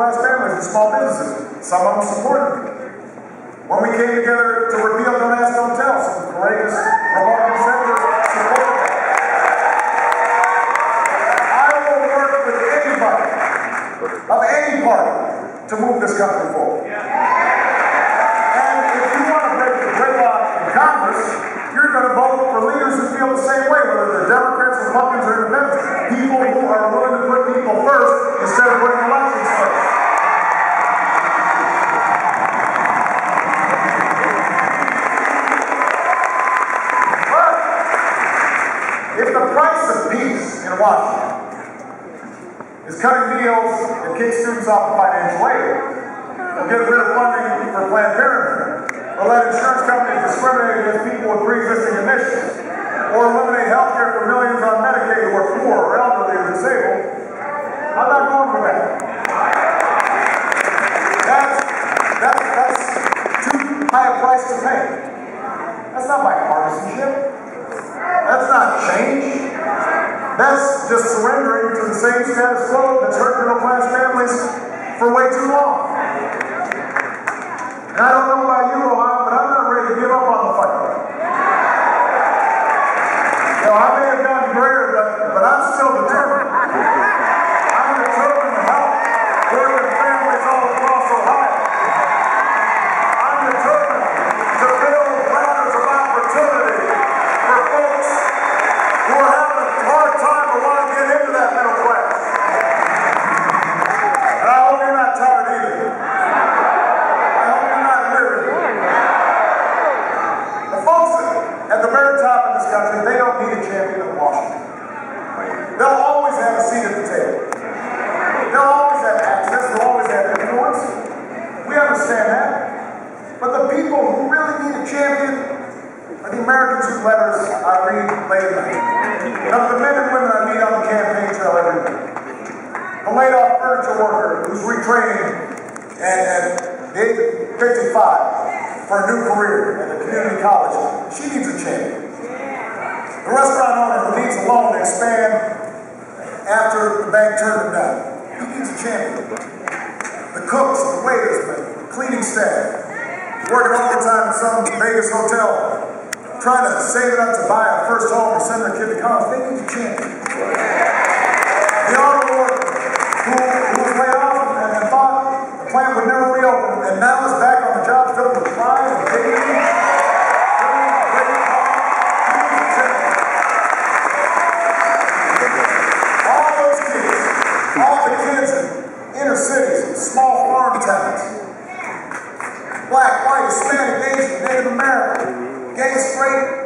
class families and small businesses. Some of them supported me. When we came together to repeal Don't Ask, Don't Tell, some courageous Republican senators supported that. I will work with anybody of any party to move this country forward. And if you want to break the gridlock in Congress, you're going to vote for leaders who feel the same way, whether they're Democrats, Republicans, or independents. People who are willing to put people first instead of putting elections first. But if the price of peace in Washington is cutting deals that kick students off of financial aid, or get rid of funding for Planned Parenthood, or let insurance companies discriminate against people with pre-existing conditions, or eliminate health care for millions on Medicaid who are poor or elderly or disabled, I'm not going for that. That's too high a price to pay. That's not bipartisanship. That's not change. That's just surrendering to the same status quo that's hurt middle-class families for way too long. And I don't know about you, Ohio, but I'm not ready to give up on the fight. You know, I may have gotten greater, but I'm still determined. I'm determined to help working families all across Ohio. I'm determined to build ladders of opportunity for folks who are having a hard time but want to get into that middle class. And I hope you're not tired either. I hope you're not weary. The folks at the very top of this country, they don't need a champion in Washington. They'll always have a seat at the table. They'll always have access. They'll always have influence. We understand that. But the people who really need a champion are the Americans whose letters I read late at night. Of the men and women I meet on the campaign trail every week. The laid-off furniture worker who's retraining at the age of 55 for a new career at a community college. She needs a champion. The restaurant owner who needs a loan to expand after the bank turned him down. He needs a champion. The cooks, the waiters, the cleaning staff, working overtime in some Vegas hotel, trying to save it up to buy a first home or send their kid to college, they need a champion. The auto worker who was laid off and thought the plant would never reopen, and now is back on the job filled with pride and dignity. All the kids in inner cities and small farm towns, black, white, Hispanic, Asian, Native American, gay, straight,